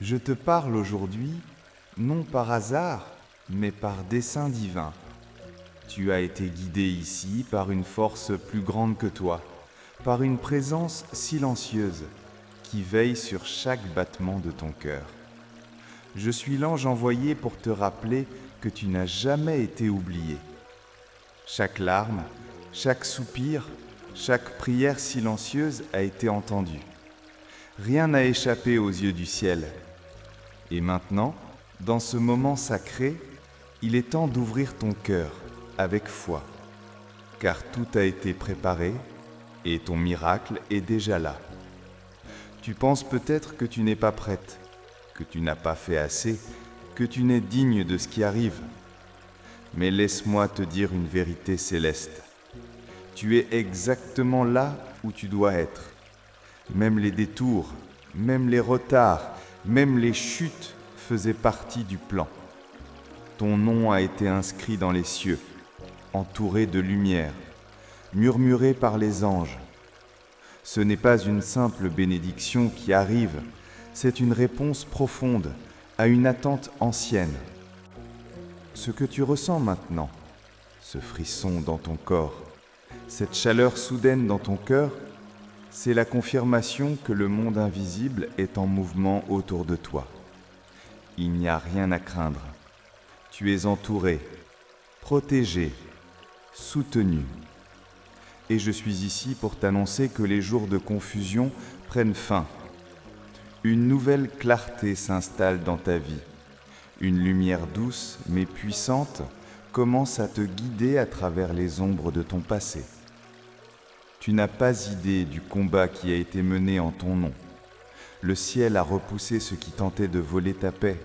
Je te parle aujourd'hui, non par hasard, mais par dessein divin. Tu as été guidé ici par une force plus grande que toi, par une présence silencieuse qui veille sur chaque battement de ton cœur. Je suis l'ange envoyé pour te rappeler que tu n'as jamais été oublié. Chaque larme, chaque soupir, chaque prière silencieuse a été entendue. Rien n'a échappé aux yeux du ciel. Et maintenant, dans ce moment sacré, il est temps d'ouvrir ton cœur avec foi, car tout a été préparé et ton miracle est déjà là. Tu penses peut-être que tu n'es pas prête, que tu n'as pas fait assez, que tu n'es digne de ce qui arrive. Mais laisse-moi te dire une vérité céleste. Tu es exactement là où tu dois être. Même les détours, même les retards, même les chutes faisaient partie du plan. Ton nom a été inscrit dans les cieux, entouré de lumière, murmuré par les anges. Ce n'est pas une simple bénédiction qui arrive, c'est une réponse profonde à une attente ancienne. Ce que tu ressens maintenant, ce frisson dans ton corps, cette chaleur soudaine dans ton cœur, c'est la confirmation que le monde invisible est en mouvement autour de toi. Il n'y a rien à craindre. Tu es entouré, protégé, soutenu. Et je suis ici pour t'annoncer que les jours de confusion prennent fin. Une nouvelle clarté s'installe dans ta vie. Une lumière douce mais puissante commence à te guider à travers les ombres de ton passé. Tu n'as pas idée du combat qui a été mené en ton nom. Le ciel a repoussé ceux qui tentaient de voler ta paix.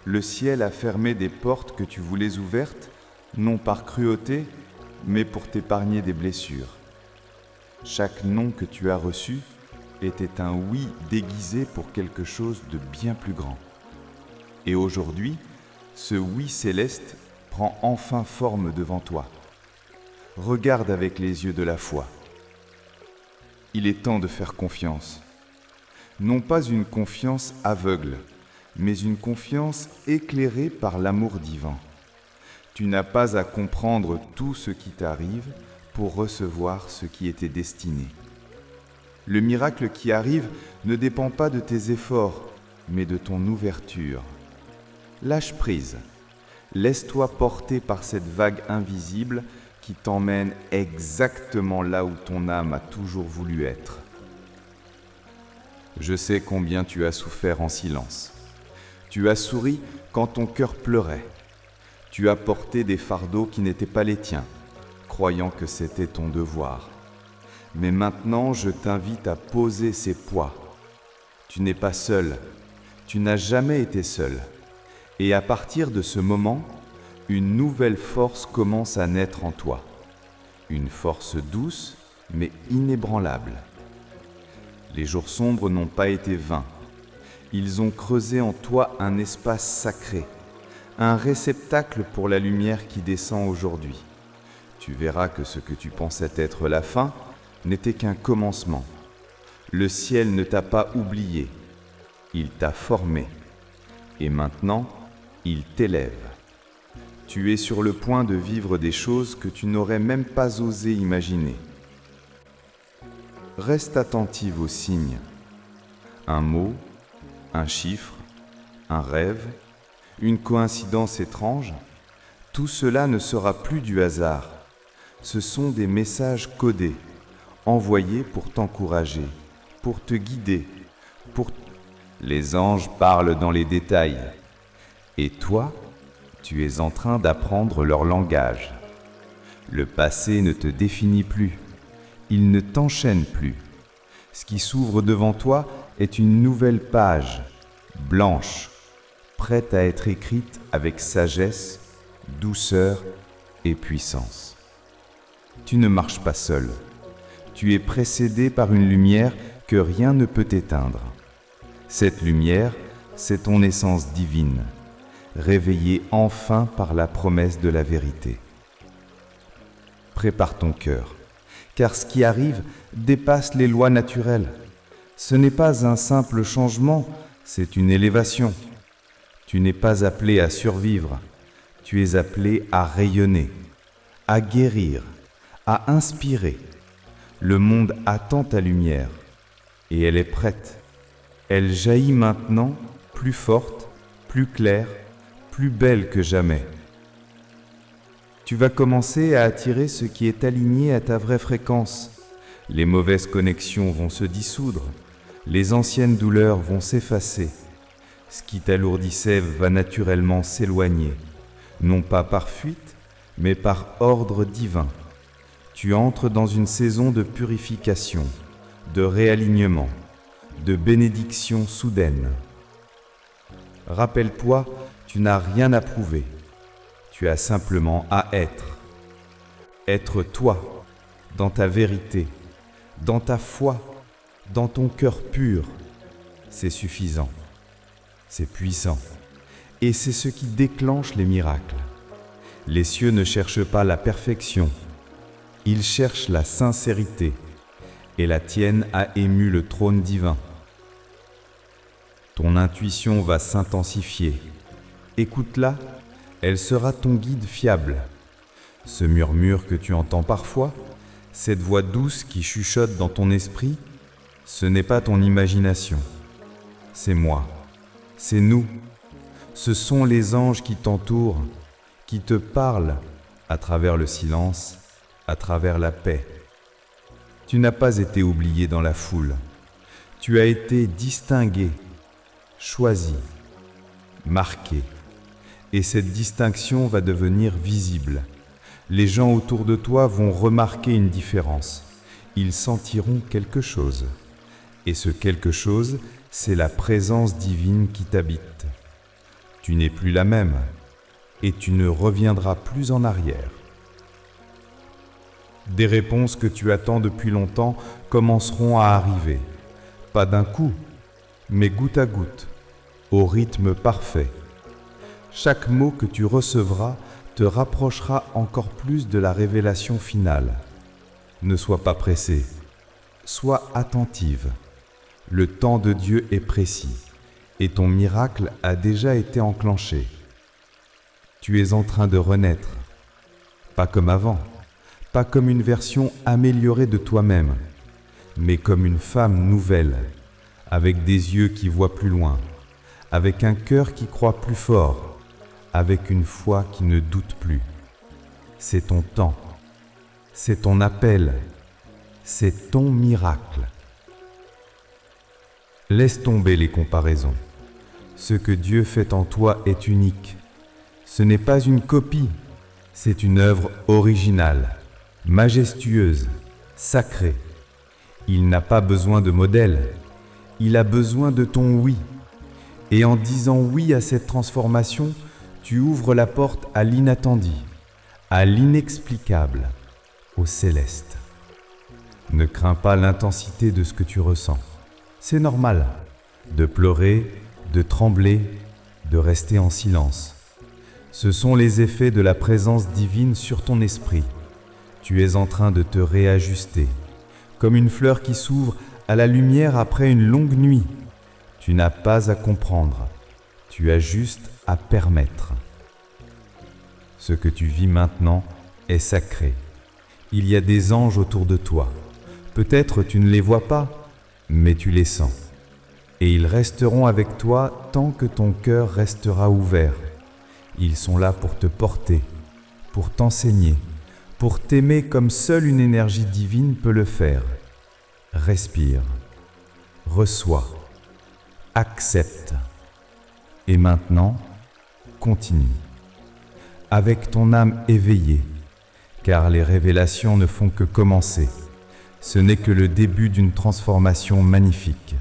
Le ciel a fermé des portes que tu voulais ouvertes, non par cruauté, mais pour t'épargner des blessures. Chaque non que tu as reçu était un oui déguisé pour quelque chose de bien plus grand. Et aujourd'hui, ce oui céleste prend enfin forme devant toi. Regarde avec les yeux de la foi. Il est temps de faire confiance. Non pas une confiance aveugle, mais une confiance éclairée par l'amour divin. Tu n'as pas à comprendre tout ce qui t'arrive pour recevoir ce qui était destiné. Le miracle qui arrive ne dépend pas de tes efforts, mais de ton ouverture. Lâche prise. Laisse-toi porter par cette vague invisible qui t'emmène exactement là où ton âme a toujours voulu être. Je sais combien tu as souffert en silence. Tu as souri quand ton cœur pleurait. Tu as porté des fardeaux qui n'étaient pas les tiens, croyant que c'était ton devoir. Mais maintenant, je t'invite à poser ces poids. Tu n'es pas seul. Tu n'as jamais été seul. Et à partir de ce moment, une nouvelle force commence à naître en toi. Une force douce, mais inébranlable. Les jours sombres n'ont pas été vains. Ils ont creusé en toi un espace sacré, un réceptacle pour la lumière qui descend aujourd'hui. Tu verras que ce que tu pensais être la fin n'était qu'un commencement. Le ciel ne t'a pas oublié, il t'a formé. Et maintenant, il t'élève. Tu es sur le point de vivre des choses que tu n'aurais même pas osé imaginer. Reste attentive aux signes. Un mot, un chiffre, un rêve, une coïncidence étrange, tout cela ne sera plus du hasard. Ce sont des messages codés, envoyés pour t'encourager, pour te guider, pour... Les anges parlent dans les détails. Et toi, tu es en train d'apprendre leur langage. Le passé ne te définit plus. Il ne t'enchaîne plus. Ce qui s'ouvre devant toi est une nouvelle page, blanche, prête à être écrite avec sagesse, douceur et puissance. Tu ne marches pas seul. Tu es précédé par une lumière que rien ne peut éteindre. Cette lumière, c'est ton essence divine, réveillée enfin par la promesse de la vérité. Prépare ton cœur, car ce qui arrive dépasse les lois naturelles. Ce n'est pas un simple changement, c'est une élévation. Tu n'es pas appelé à survivre, tu es appelé à rayonner, à guérir, à inspirer. Le monde attend ta lumière, et elle est prête. Elle jaillit maintenant, plus forte, plus claire, plus belle que jamais. Tu vas commencer à attirer ce qui est aligné à ta vraie fréquence. Les mauvaises connexions vont se dissoudre, les anciennes douleurs vont s'effacer. Ce qui t'alourdissait va naturellement s'éloigner, non pas par fuite, mais par ordre divin. Tu entres dans une saison de purification, de réalignement, de bénédiction soudaine. Rappelle-toi, tu n'as rien à prouver. Tu as simplement à être. Être toi, dans ta vérité, dans ta foi, dans ton cœur pur. C'est suffisant. C'est puissant. Et c'est ce qui déclenche les miracles. Les cieux ne cherchent pas la perfection. Ils cherchent la sincérité. Et la tienne a ému le trône divin. Ton intuition va s'intensifier. Écoute-la, elle sera ton guide fiable. Ce murmure que tu entends parfois, cette voix douce qui chuchote dans ton esprit, ce n'est pas ton imagination. C'est moi. C'est nous. Ce sont les anges qui t'entourent, qui te parlent à travers le silence, à travers la paix. Tu n'as pas été oublié dans la foule. Tu as été distingué, choisi, marqué. Et cette distinction va devenir visible. Les gens autour de toi vont remarquer une différence. Ils sentiront quelque chose. Et ce quelque chose, c'est la présence divine qui t'habite. Tu n'es plus la même, et tu ne reviendras plus en arrière. Des réponses que tu attends depuis longtemps commenceront à arriver. Pas d'un coup, mais goutte à goutte, au rythme parfait. Chaque mot que tu recevras te rapprochera encore plus de la révélation finale. Ne sois pas pressé, sois attentive. Le temps de Dieu est précis, et ton miracle a déjà été enclenché. Tu es en train de renaître, pas comme avant, pas comme une version améliorée de toi-même, mais comme une femme nouvelle, avec des yeux qui voient plus loin, avec un cœur qui croit plus fort, avec une foi qui ne doute plus. C'est ton temps, c'est ton appel, c'est ton miracle. Laisse tomber les comparaisons. Ce que Dieu fait en toi est unique. Ce n'est pas une copie, c'est une œuvre originale, majestueuse, sacrée. Il n'a pas besoin de modèle, il a besoin de ton oui. Et en disant oui à cette transformation, tu ouvres la porte à l'inattendu, à l'inexplicable, au céleste. Ne crains pas l'intensité de ce que tu ressens. C'est normal de pleurer, de trembler, de rester en silence. Ce sont les effets de la présence divine sur ton esprit. Tu es en train de te réajuster, comme une fleur qui s'ouvre à la lumière après une longue nuit. Tu n'as pas à comprendre, tu as juste à permettre. Ce que tu vis maintenant est sacré. Il y a des anges autour de toi. Peut-être tu ne les vois pas, mais tu les sens. Et ils resteront avec toi tant que ton cœur restera ouvert. Ils sont là pour te porter, pour t'enseigner, pour t'aimer comme seule une énergie divine peut le faire. Respire, reçois, accepte. Et maintenant, continue, avec ton âme éveillée, car les révélations ne font que commencer. Ce n'est que le début d'une transformation magnifique.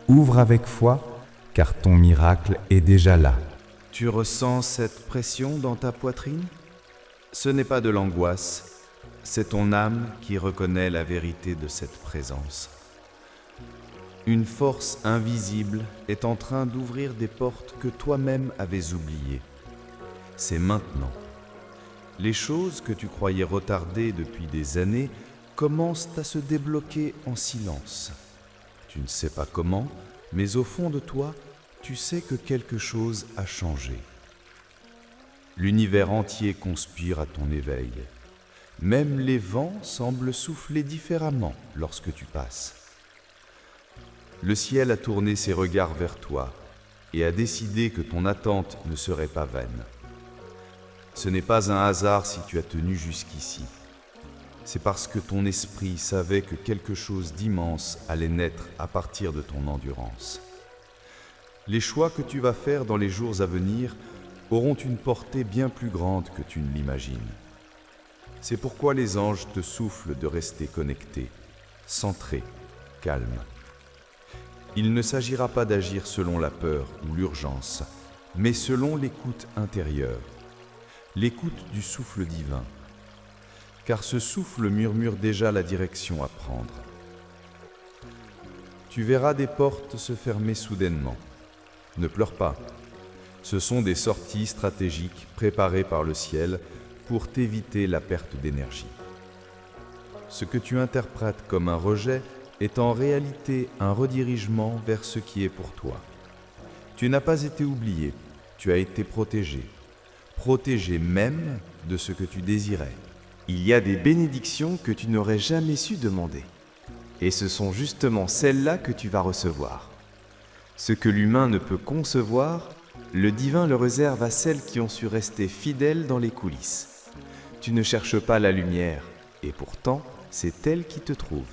Ouvre avec foi, car ton miracle est déjà là. Tu ressens cette pression dans ta poitrine? Ce n'est pas de l'angoisse, c'est ton âme qui reconnaît la vérité de cette présence. Une force invisible est en train d'ouvrir des portes que toi-même avais oubliées. C'est maintenant. Les choses que tu croyais retardées depuis des années commencent à se débloquer en silence. Tu ne sais pas comment, mais au fond de toi, tu sais que quelque chose a changé. L'univers entier conspire à ton éveil. Même les vents semblent souffler différemment lorsque tu passes. Le ciel a tourné ses regards vers toi et a décidé que ton attente ne serait pas vaine. Ce n'est pas un hasard si tu as tenu jusqu'ici. C'est parce que ton esprit savait que quelque chose d'immense allait naître à partir de ton endurance. Les choix que tu vas faire dans les jours à venir auront une portée bien plus grande que tu ne l'imagines. C'est pourquoi les anges te soufflent de rester connecté, centré, calme. Il ne s'agira pas d'agir selon la peur ou l'urgence, mais selon l'écoute intérieure, l'écoute du souffle divin. Car ce souffle murmure déjà la direction à prendre. Tu verras des portes se fermer soudainement. Ne pleure pas. Ce sont des sorties stratégiques préparées par le ciel pour t'éviter la perte d'énergie. Ce que tu interprètes comme un rejet est en réalité un redirigement vers ce qui est pour toi. Tu n'as pas été oublié, tu as été protégé. Protégé même de ce que tu désirais. Il y a des bénédictions que tu n'aurais jamais su demander. Et ce sont justement celles-là que tu vas recevoir. Ce que l'humain ne peut concevoir, le divin le réserve à celles qui ont su rester fidèles dans les coulisses. Tu ne cherches pas la lumière, et pourtant, c'est elle qui te trouve.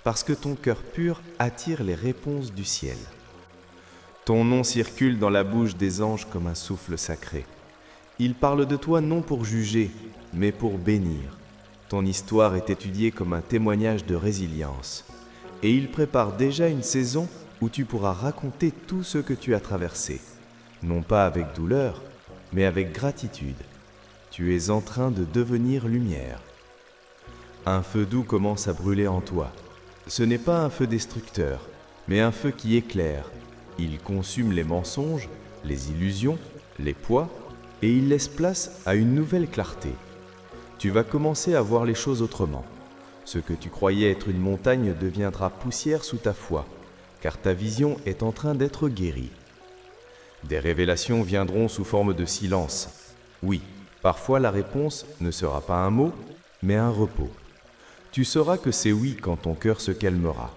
Parce que ton cœur pur attire les réponses du ciel. Ton nom circule dans la bouche des anges comme un souffle sacré. Ils parlent de toi non pour juger, mais pour bénir. Ton histoire est étudiée comme un témoignage de résilience. Et ils préparent déjà une saison où tu pourras raconter tout ce que tu as traversé. Non pas avec douleur, mais avec gratitude. Tu es en train de devenir lumière. Un feu doux commence à brûler en toi. Ce n'est pas un feu destructeur, mais un feu qui éclaire. Il consume les mensonges, les illusions, les poids, et il laisse place à une nouvelle clarté. Tu vas commencer à voir les choses autrement. Ce que tu croyais être une montagne deviendra poussière sous ta foi, car ta vision est en train d'être guérie. Des révélations viendront sous forme de silence. Oui, parfois la réponse ne sera pas un mot, mais un repos. Tu sauras que c'est oui quand ton cœur se calmera.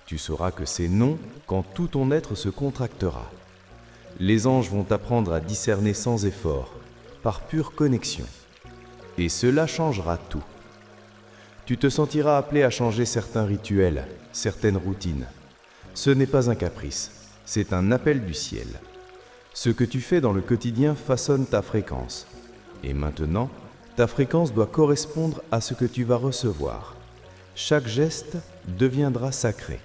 Tu sauras que c'est non quand tout ton être se contractera. Les anges vont t'apprendre à discerner sans effort, par pure connexion. Et cela changera tout. Tu te sentiras appelé à changer certains rituels, certaines routines. Ce n'est pas un caprice, c'est un appel du ciel. Ce que tu fais dans le quotidien façonne ta fréquence. Et maintenant, ta fréquence doit correspondre à ce que tu vas recevoir. Chaque geste deviendra sacré.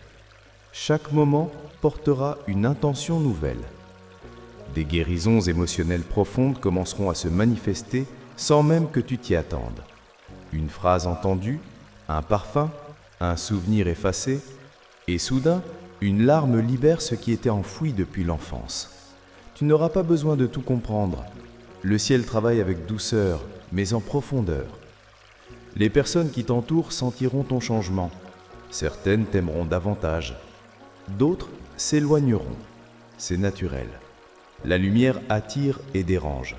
Chaque moment portera une intention nouvelle. Des guérisons émotionnelles profondes commenceront à se manifester sans même que tu t'y attendes. Une phrase entendue, un parfum, un souvenir effacé, et soudain, une larme libère ce qui était enfoui depuis l'enfance. Tu n'auras pas besoin de tout comprendre. Le ciel travaille avec douceur, mais en profondeur. Les personnes qui t'entourent sentiront ton changement. Certaines t'aimeront davantage. D'autres s'éloigneront. C'est naturel. La lumière attire et dérange.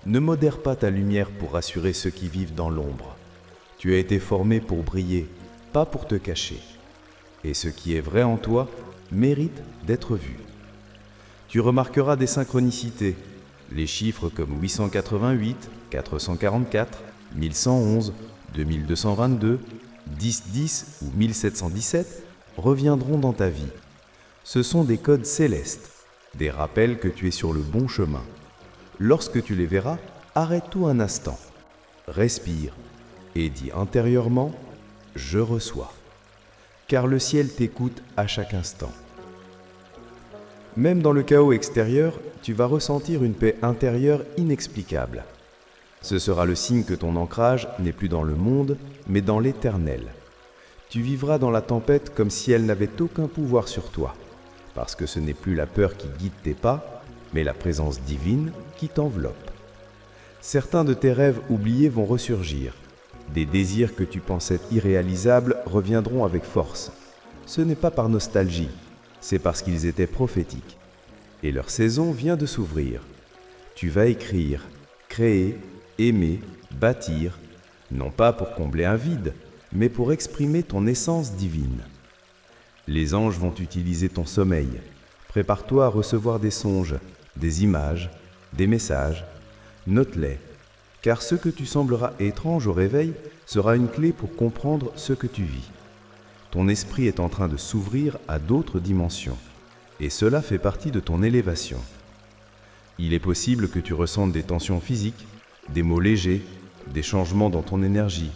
Ne modère pas ta lumière pour rassurer ceux qui vivent dans l'ombre. Tu as été formé pour briller, pas pour te cacher. Et ce qui est vrai en toi mérite d'être vu. Tu remarqueras des synchronicités, les chiffres comme 888, 444, 1111, 2222, 1010 ou 1717 reviendront dans ta vie. Ce sont des codes célestes, des rappels que tu es sur le bon chemin. Lorsque tu les verras, arrête tout un instant, respire et dis intérieurement « Je reçois », car le ciel t'écoute à chaque instant. Même dans le chaos extérieur, tu vas ressentir une paix intérieure inexplicable. Ce sera le signe que ton ancrage n'est plus dans le monde, mais dans l'éternel. Tu vivras dans la tempête comme si elle n'avait aucun pouvoir sur toi, parce que ce n'est plus la peur qui guide tes pas, mais la présence divine qui t'enveloppe. Certains de tes rêves oubliés vont ressurgir. Des désirs que tu pensais irréalisables reviendront avec force. Ce n'est pas par nostalgie, c'est parce qu'ils étaient prophétiques. et leur saison vient de s'ouvrir. Tu vas écrire, créer, aimer, bâtir, non pas pour combler un vide, mais pour exprimer ton essence divine. Les anges vont utiliser ton sommeil. Prépare-toi à recevoir des songes, des images, des messages. Note-les, car ce que tu sembleras étrange au réveil sera une clé pour comprendre ce que tu vis. Ton esprit est en train de s'ouvrir à d'autres dimensions, et cela fait partie de ton élévation. Il est possible que tu ressentes des tensions physiques, des maux légers, des changements dans ton énergie.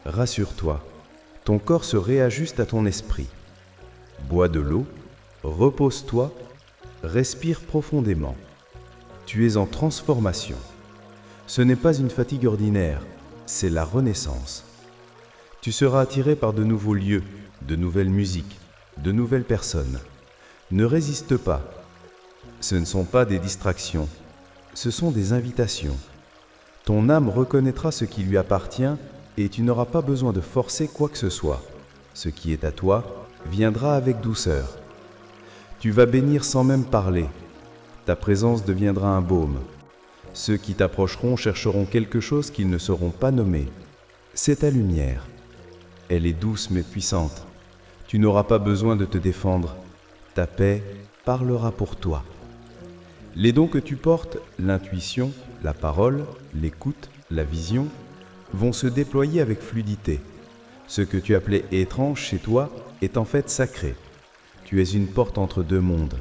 Rassure-toi, ton corps se réajuste à ton esprit. Bois de l'eau, repose-toi, respire profondément. Tu es en transformation. Ce n'est pas une fatigue ordinaire, c'est la renaissance. Tu seras attiré par de nouveaux lieux, de nouvelles musiques, de nouvelles personnes. Ne résiste pas. Ce ne sont pas des distractions, ce sont des invitations. Ton âme reconnaîtra ce qui lui appartient et tu n'auras pas besoin de forcer quoi que ce soit. Ce qui est à toi viendra avec douceur. Tu vas bénir sans même parler. Ta présence deviendra un baume. Ceux qui t'approcheront chercheront quelque chose qu'ils ne sauront pas nommer. C'est ta lumière. Elle est douce mais puissante. Tu n'auras pas besoin de te défendre. Ta paix parlera pour toi. Les dons que tu portes, l'intuition, la parole, l'écoute, la vision, vont se déployer avec fluidité. Ce que tu appelais étrange chez toi est en fait sacré. Tu es une porte entre deux mondes.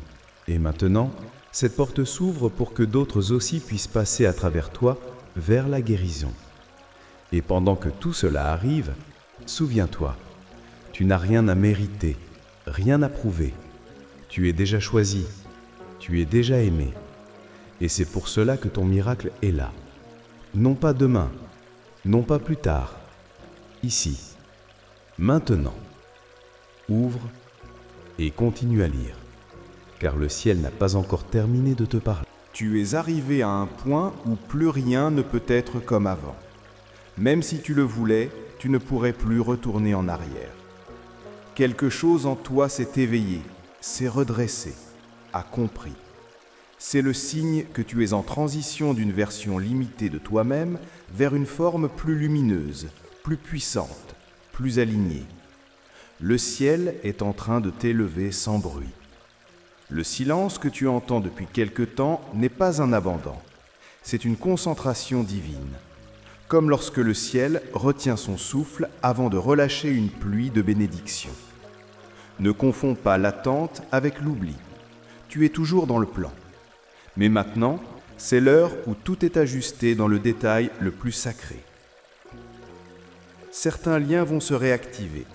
Et maintenant, cette porte s'ouvre pour que d'autres aussi puissent passer à travers toi vers la guérison. Et pendant que tout cela arrive, souviens-toi, tu n'as rien à mériter, rien à prouver. Tu es déjà choisi, tu es déjà aimé. Et c'est pour cela que ton miracle est là. Non pas demain, non pas plus tard, ici, maintenant. Ouvre et continue à lire, car le ciel n'a pas encore terminé de te parler. Tu es arrivé à un point où plus rien ne peut être comme avant. Même si tu le voulais, tu ne pourrais plus retourner en arrière. Quelque chose en toi s'est éveillé, s'est redressé, a compris. C'est le signe que tu es en transition d'une version limitée de toi-même vers une forme plus lumineuse, plus puissante, plus alignée. Le ciel est en train de t'élever sans bruit. Le silence que tu entends depuis quelque temps n'est pas un abandon, c'est une concentration divine, comme lorsque le ciel retient son souffle avant de relâcher une pluie de bénédiction. Ne confonds pas l'attente avec l'oubli. Tu es toujours dans le plan. Mais maintenant, c'est l'heure où tout est ajusté dans le détail le plus sacré. Certains liens vont se réactiver.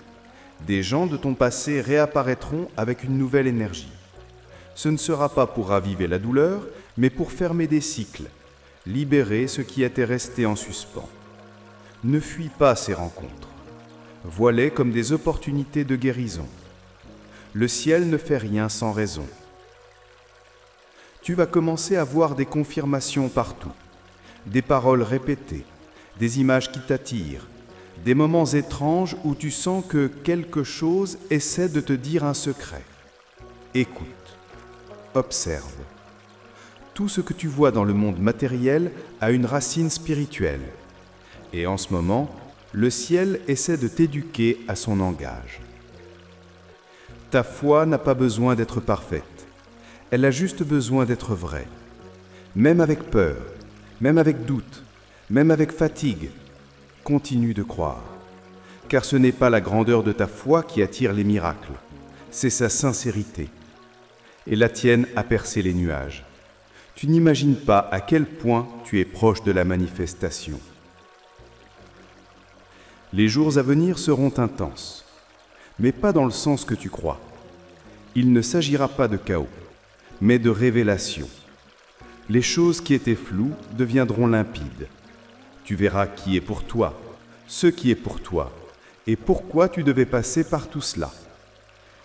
Des gens de ton passé réapparaîtront avec une nouvelle énergie. Ce ne sera pas pour raviver la douleur, mais pour fermer des cycles, libérer ce qui était resté en suspens. Ne fuis pas ces rencontres. Vois-les comme des opportunités de guérison. Le ciel ne fait rien sans raison. Tu vas commencer à voir des confirmations partout, des paroles répétées, des images qui t'attirent, des moments étranges où tu sens que quelque chose essaie de te dire un secret. Écoute, observe. Tout ce que tu vois dans le monde matériel a une racine spirituelle. Et en ce moment, le ciel essaie de t'éduquer à son langage. Ta foi n'a pas besoin d'être parfaite. Elle a juste besoin d'être vraie. Même avec peur, même avec doute, même avec fatigue, continue de croire. Car ce n'est pas la grandeur de ta foi qui attire les miracles, c'est sa sincérité. Et la tienne a percé les nuages. Tu n'imagines pas à quel point tu es proche de la manifestation. Les jours à venir seront intenses, mais pas dans le sens que tu crois. Il ne s'agira pas de chaos, mais de révélation. Les choses qui étaient floues deviendront limpides. Tu verras qui est pour toi, ce qui est pour toi, et pourquoi tu devais passer par tout cela.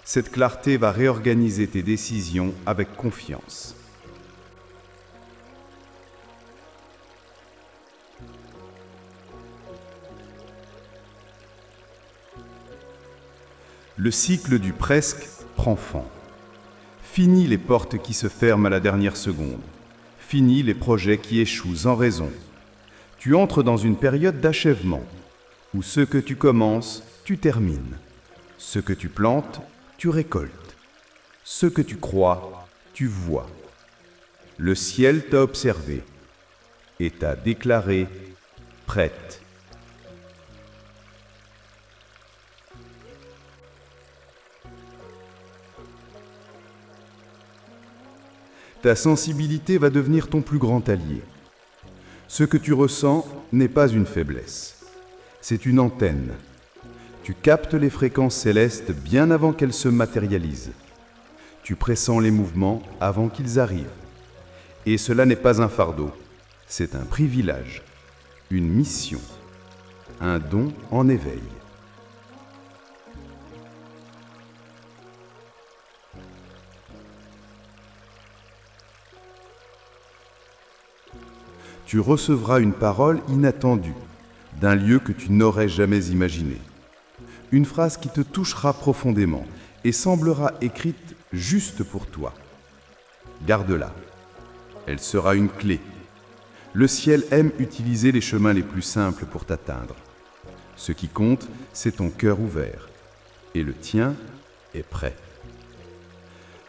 Cette clarté va réorganiser tes décisions avec confiance. Le cycle du presque prend fin. Fini les portes qui se ferment à la dernière seconde. Fini les projets qui échouent sans raison. Tu entres dans une période d'achèvement, où ce que tu commences, tu termines. Ce que tu plantes, tu récoltes. Ce que tu crois, tu vois. Le ciel t'a observé et t'a déclaré prête. Ta sensibilité va devenir ton plus grand allié. Ce que tu ressens n'est pas une faiblesse, c'est une antenne. Tu captes les fréquences célestes bien avant qu'elles se matérialisent. Tu pressens les mouvements avant qu'ils arrivent. Et cela n'est pas un fardeau, c'est un privilège, une mission, un don en éveil. Tu recevras une parole inattendue, d'un lieu que tu n'aurais jamais imaginé. Une phrase qui te touchera profondément et semblera écrite juste pour toi. Garde-la. Elle sera une clé. Le ciel aime utiliser les chemins les plus simples pour t'atteindre. Ce qui compte, c'est ton cœur ouvert. Et le tien est prêt.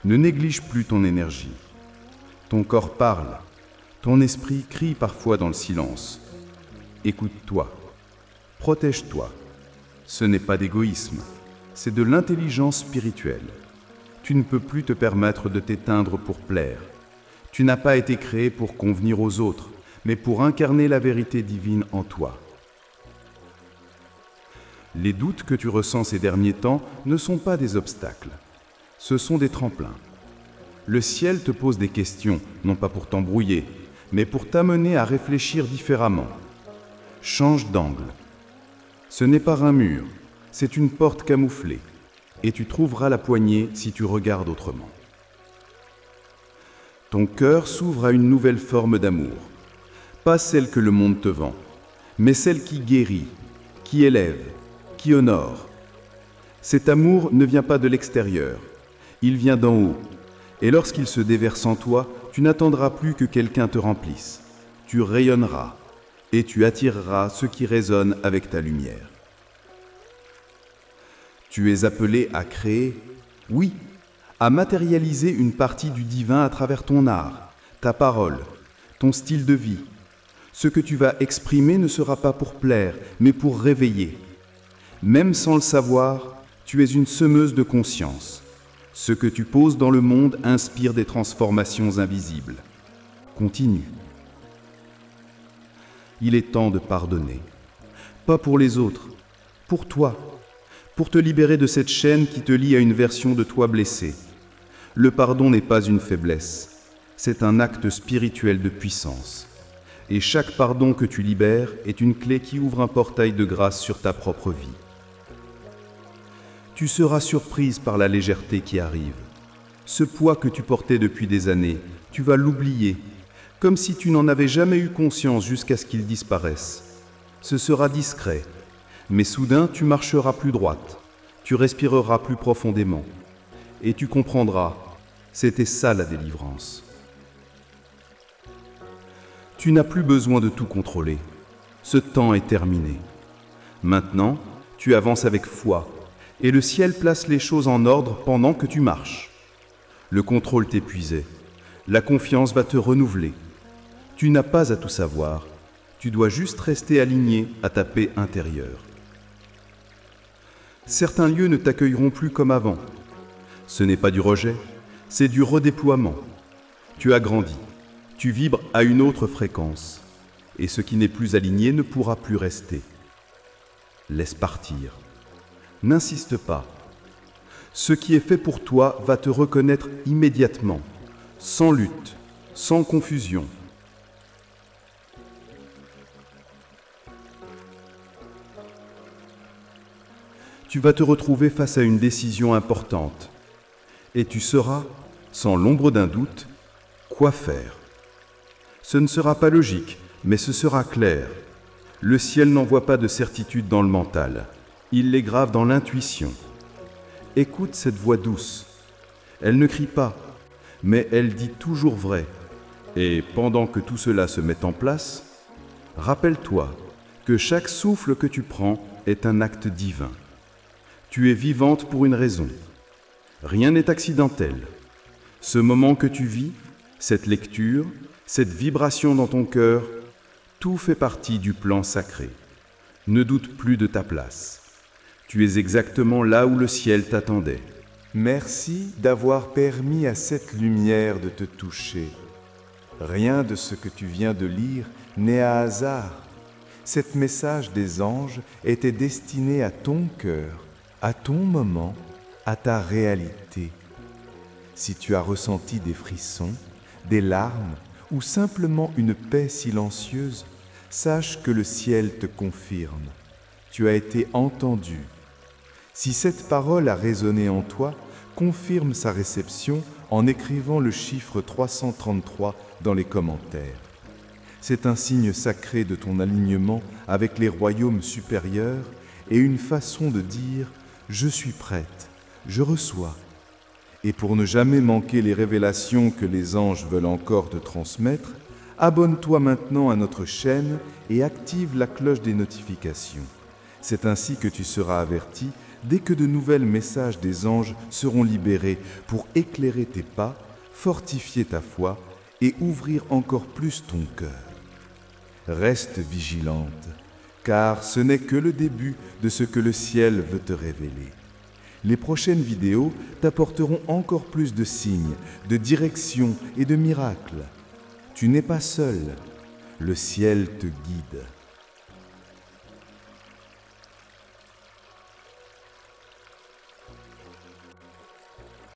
Ne néglige plus ton énergie. Ton corps parle. Ton esprit crie parfois dans le silence. Écoute-toi. Protège-toi. Ce n'est pas d'égoïsme, c'est de l'intelligence spirituelle. Tu ne peux plus te permettre de t'éteindre pour plaire. Tu n'as pas été créé pour convenir aux autres, mais pour incarner la vérité divine en toi. Les doutes que tu ressens ces derniers temps ne sont pas des obstacles, ce sont des tremplins. Le ciel te pose des questions, non pas pour t'embrouiller, mais pour t'amener à réfléchir différemment. Change d'angle. Ce n'est pas un mur, c'est une porte camouflée, et tu trouveras la poignée si tu regardes autrement. Ton cœur s'ouvre à une nouvelle forme d'amour, pas celle que le monde te vend, mais celle qui guérit, qui élève, qui honore. Cet amour ne vient pas de l'extérieur, il vient d'en haut, et lorsqu'il se déverse en toi, tu n'attendras plus que quelqu'un te remplisse. Tu rayonneras, et tu attireras ce qui résonne avec ta lumière. Tu es appelé à créer, oui, à matérialiser une partie du divin à travers ton art, ta parole, ton style de vie. Ce que tu vas exprimer ne sera pas pour plaire, mais pour réveiller. Même sans le savoir, tu es une semeuse de conscience. Ce que tu poses dans le monde inspire des transformations invisibles. Continue. Il est temps de pardonner. Pas pour les autres, pour toi, pour te libérer de cette chaîne qui te lie à une version de toi blessée. Le pardon n'est pas une faiblesse, c'est un acte spirituel de puissance. Et chaque pardon que tu libères est une clé qui ouvre un portail de grâce sur ta propre vie. Tu seras surprise par la légèreté qui arrive. Ce poids que tu portais depuis des années, tu vas l'oublier, comme si tu n'en avais jamais eu conscience jusqu'à ce qu'il disparaisse. Ce sera discret, mais soudain tu marcheras plus droite, tu respireras plus profondément, et tu comprendras, c'était ça la délivrance. Tu n'as plus besoin de tout contrôler. Ce temps est terminé. Maintenant, tu avances avec foi, et le ciel place les choses en ordre pendant que tu marches. Le contrôle t'épuisait. La confiance va te renouveler. Tu n'as pas à tout savoir. Tu dois juste rester aligné à ta paix intérieure. Certains lieux ne t'accueilleront plus comme avant. Ce n'est pas du rejet, c'est du redéploiement. Tu as grandi. Tu vibres à une autre fréquence. Et ce qui n'est plus aligné ne pourra plus rester. Laisse partir. N'insiste pas. Ce qui est fait pour toi va te reconnaître immédiatement, sans lutte, sans confusion. Tu vas te retrouver face à une décision importante et tu sauras, sans l'ombre d'un doute, quoi faire. Ce ne sera pas logique, mais ce sera clair. Le ciel n'envoie pas de certitude dans le mental. Il les grave dans l'intuition. Écoute cette voix douce. Elle ne crie pas, mais elle dit toujours vrai. Et pendant que tout cela se met en place, rappelle-toi que chaque souffle que tu prends est un acte divin. Tu es vivante pour une raison. Rien n'est accidentel. Ce moment que tu vis, cette lecture, cette vibration dans ton cœur, tout fait partie du plan sacré. Ne doute plus de ta place. Tu es exactement là où le ciel t'attendait. Merci d'avoir permis à cette lumière de te toucher. Rien de ce que tu viens de lire n'est à hasard. Cet message des anges était destiné à ton cœur, à ton moment, à ta réalité. Si tu as ressenti des frissons, des larmes ou simplement une paix silencieuse, sache que le ciel te confirme. Tu as été entendu. Si cette parole a résonné en toi, confirme sa réception en écrivant le chiffre 333 dans les commentaires. C'est un signe sacré de ton alignement avec les royaumes supérieurs et une façon de dire « Je suis prête, je reçois ». Et pour ne jamais manquer les révélations que les anges veulent encore te transmettre, abonne-toi maintenant à notre chaîne et active la cloche des notifications. C'est ainsi que tu seras averti dès que de nouveaux messages des anges seront libérés pour éclairer tes pas, fortifier ta foi et ouvrir encore plus ton cœur. Reste vigilante, car ce n'est que le début de ce que le ciel veut te révéler. Les prochaines vidéos t'apporteront encore plus de signes, de directions et de miracles. Tu n'es pas seul, le ciel te guide.